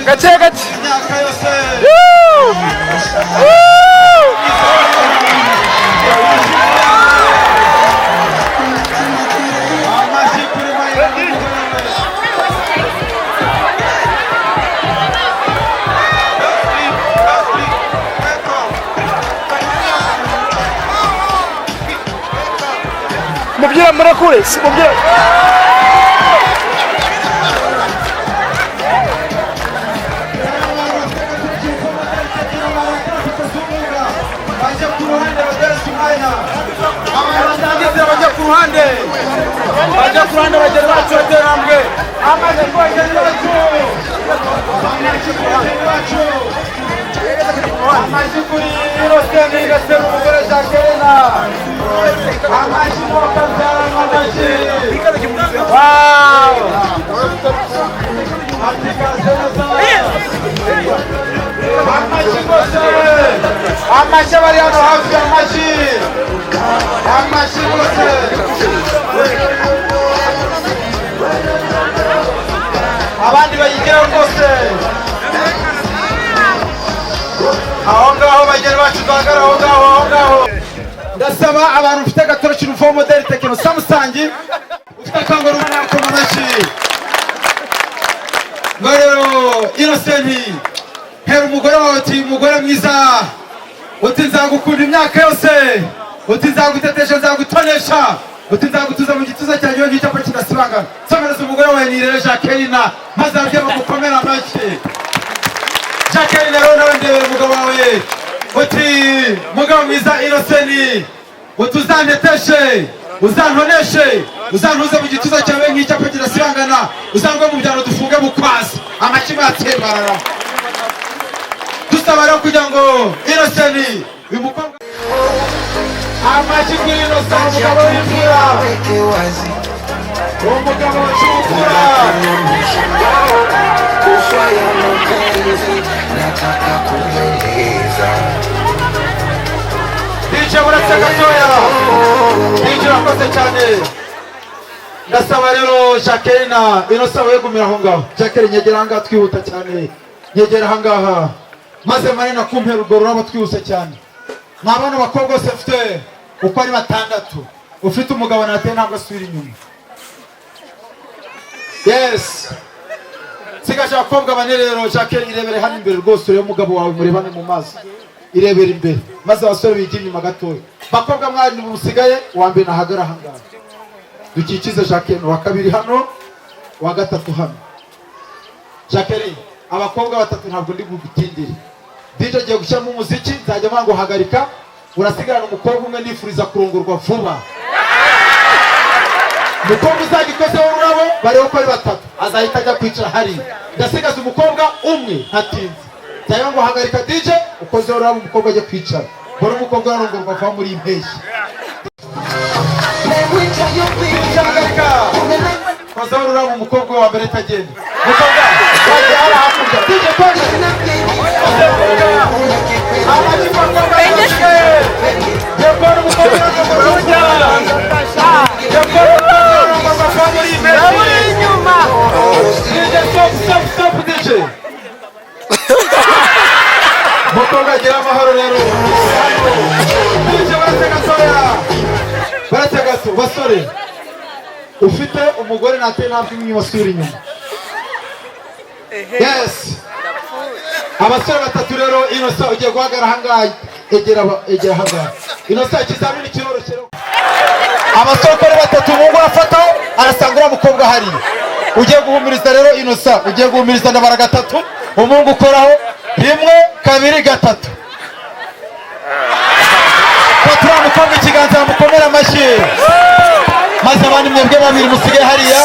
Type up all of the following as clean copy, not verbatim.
gake gake imyaka yose amashyi kuri Mayira mubyira murakure si mubyira bajya ku ruhande bageretse umwanya abatangiza bajya ku ruhande bagera bacu baterambwe amaze kubagera bacu amashyi kuri Roseni Gasero umugore Jacqueline amashyi mukabyara amashyi wow amashyi rwose amashyi abari hano hafi amashyi rwose abandi bayigeraho rwose aho ngaho bagera bacu duhagara aho ngaho ndasaba abantu ufite agatoroshi ruvo modeli tekino samusangi ufite akangura umwaka mu mashyi ngo rero Innocent hera umugore wawe uti umugore mwiza uti nzagukunda imyaka yose uti nzagutetesha nzagutonesha uti nzagutuza mu gituza cyanjye iyo ngicyo kidasibangana somereza umugore wawe Nirere Jacqueline maze ababyeyi bagukomera amashyi Jacqueline rero nawe ndebera umugabo wawe uti mugabo mwiza Innocent uti uzanteteshe uzantoneshe uzantuze mu gituza cyawe nk'icyapa kidasibangana uzangwe mu byaro dufunge bukwasi amakima yatsembarara dusaba rero kugira ngo Innocent uyu mukobwa amashyi kuri Innocent umugabo w'imfura umugabo w'imfura DJ buretse gatoya DJ urakoze cyane ndasaba rero Jacqueline Innocent wegumira aho ngaho Jacqueline nyegera ahangaha twihuta cyane nyegera ahangaha maze Marina kumpera urwo rurabo twihuse cyane mwabana bakobwa bose ufite uko ari batandatu ufite umugabo nateye ntabwo asubira inyuma yes sigaje abakobwa bane rero Jacqueline irebere hano imbere rwose urebe umugabo wawe murebane mu maso irebere imbere maze abasore bigira inyuma gatoya bakobwa mwari musigaye uwa mbere nahagara ahangaha dukikize Jacqueline uwa kabiri hano uwa gatatu hano Jacqueline abakobwa batatu ntabwo ndi gutindira DJ agiye gushyiramo umuziki nzajya mwango hagarika urasigarana umukobwa umwe nifuriza kurongorwa vuba umukobwa uzagikozeho ururabo bareba ko ari batatu azahita ajya kwicara hariya ndasigaza umukobwa umwe ntatinze nzajya ngo hagarika DJ ukozeho ururabo umukobwa ajya kwicara mbona umukobwa arongorwa vuba muri iyi mpeshyi kozeho ururabo umukobwa wa mbere itagenda umukobwa wajya hariya hakurya DJ kone mukobwa agira amahoro rero barate gato basore ufite umugore nateye ntabwo imwe basubira inyuma yes abasore batatu rero Innocent ugiye guhagarara ahangaha egera ahangaha Innocent ikizamini kiroroshye abasore uko ari batatu umuhungu arafataho arasanga uriya mukobwa hariya ugiye guhumiriza rero Innocent ugiye guhumiriza ndabara gatatu umuhungu ukoraho 1 2 3 fatura mukobwa ikiganza mukomera amashyi maze abandi mwebwe babiri musigaye hariya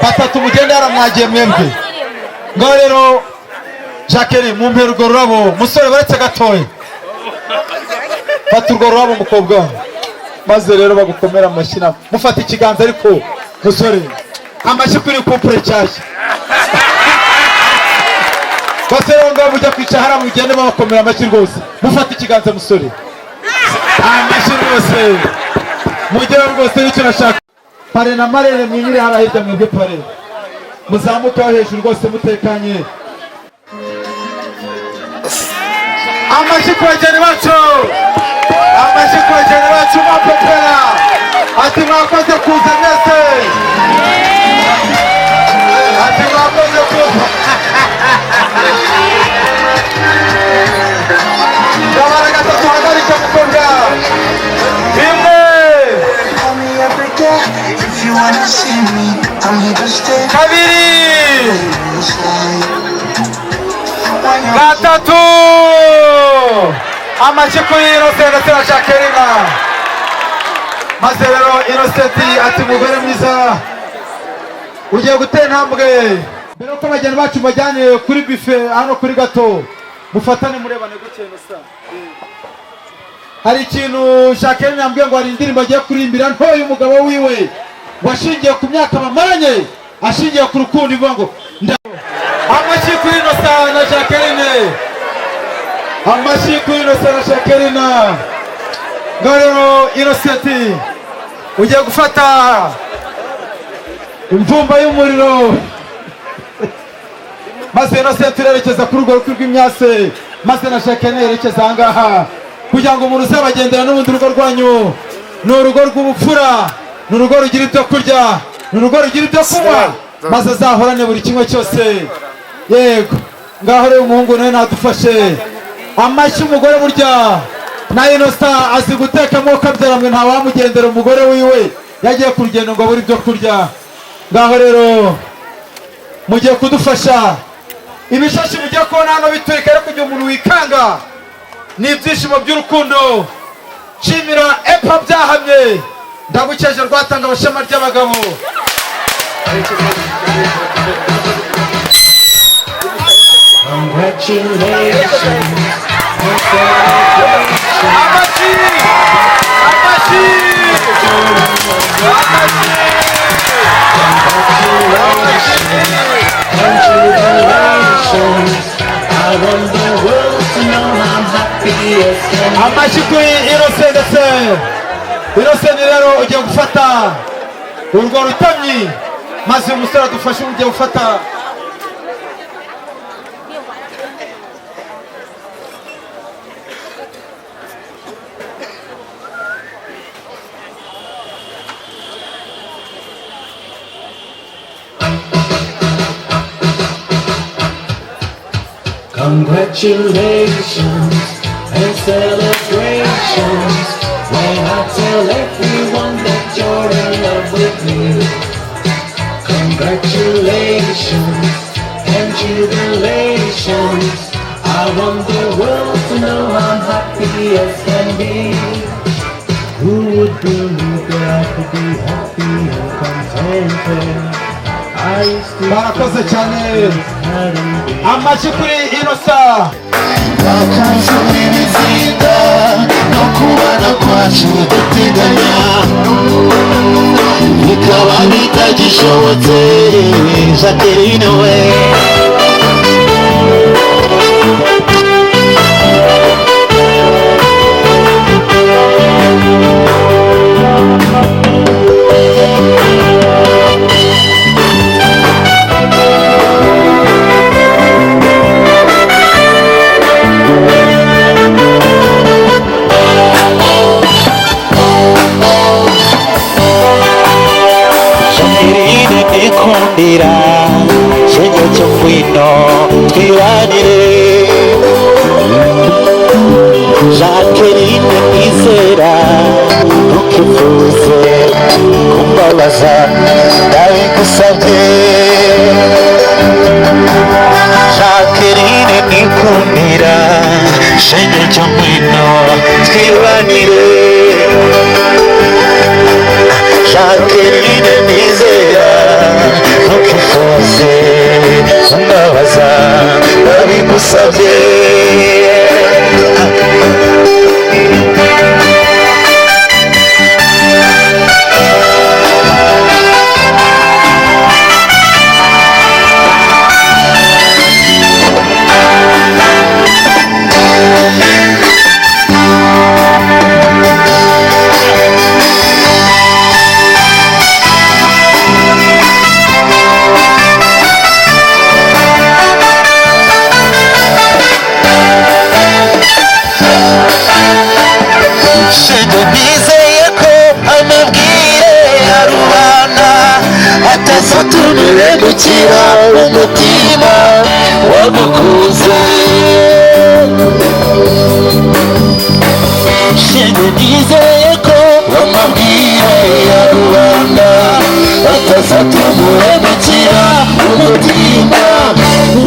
batatu mugende yaramwagiye mwebwe ngo rero Jacqueline mumpera urwo rurabo musore baretse gatoya fata urwo rurabo umukobwa maze rero bagukomera amashyi nabo mufata ikiganza ariko musore amashyi kuri couple cyashya basero ngo mujya kwicara hara mugende babakomera amashyi rwose mufata ikiganza musore amashyi rwose mugere rwose nicyo nashaka pare na marere mwirire hara hirya mwebwe pare muzamuka hejuru rwose mutekanye amashyi ku bageni bacu, amashyi ku bageni bacu mapepera, ati mwakoze kuza mwese, ati mwakoze kuza. Ndabara gatatu hagarika mukobwa, rimwe, kabiri, gatatu, amashyi kuri Innocent ndetse na Jacqueline. Maze rero Innocent ati mugore mwiza ugiye gutera intambwe, mbere ko abageni bacu bajyanye kuri buffet hano kuri gato, mufatane murebane gutya Innocent. Hari ikintu Jacqueline yambwiye ngo hari indirimbo agiye kurimbira ntoya umugabo wiwe washingiye ku myaka bamaranye, ashingiye ku rukundo, ivuga ngo amashyi kuri Innocent na Jacqueline, amashyi kuri Innocent na Jacqueline. Ngo rero Innocent ugiye gufata imvumba y'umuriro, maze Innocent turerekeza kuri urwo rukwi rw'imyase, maze na Jacqueline yerekeza ahangaha kugira ngo umuntu uzabagendera n'ubundi urugo rwanyu ni urugo rw'ubupfura, ni urugo rugira ibyo kurya, ni urugo rugira ibyo kunywa, maze azahorane buri kimwe cyose. Yego, ngaho rero umuhungu nawe nadufashe. Amashyi umugore burya na Innocent azi guteka amoko abyaramwe, nta wamugendera umugore wiwe yagiye ku rugendo ngo abure ibyo kurya. Ngaho rero mugiye kudufasha, ibishashi mugiye kubona hano biturika ariko kugira umuntu wikanga, ni ibyishimo by'urukundo. Shimira epa byahamye, ndagukeje rwatanga abashema ry'abagabo. Amashyi kuri Innocent ndetse Innocent rero ugiye gufata urwo rutamyi, maze umusore adufashe ugiye gufata congratulations and celebrations when I tell everyone that you're in love with me. Congratulations and jubilations, I want the world to know I'm happy as can be. Who would believe that I could be happy and contented? barakoze cyane. Amashyi kuri Innocent. Bakazura ibizinga no kubana kwacu duteganya, bikaba bitagishobotse Jacqueline we. Ikundira chenye cyo kwino twibanire, Jacqueline nizera ntukifuze kumbabaza ndabigusabye. Jacqueline nikundira chenye cyo kwino twibanire, Jacqueline nizera ntukifuze kumbabaza ndabigusabye. shenge nizeye ko amabwire ya rubanda atazatumire gukira umutima wagukuze. Shenge nizeye ko amabwire ya rubanda atazatumire gukira umutima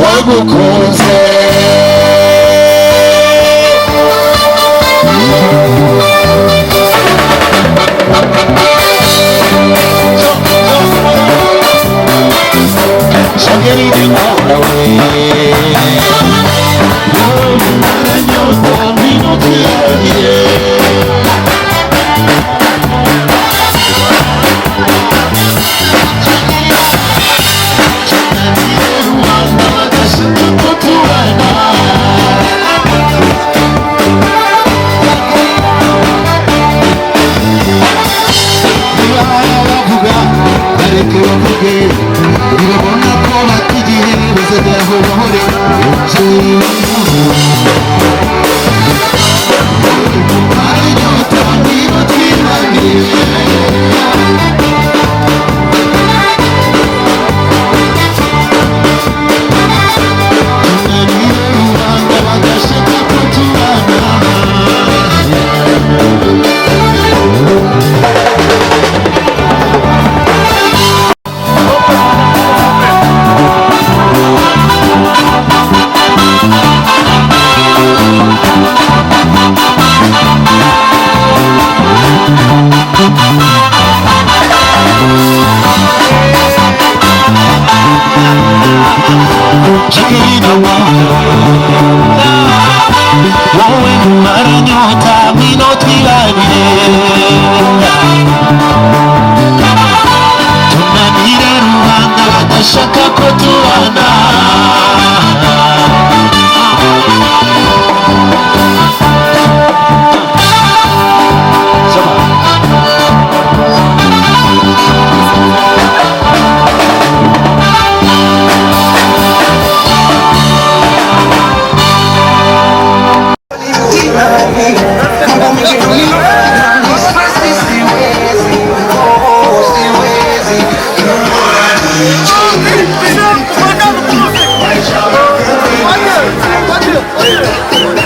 wagukuze. Shangeri de mona we, nyota minuti ye. Wowe numara nyota minoti tunanire rubanda badashaka ko tubana. Olha!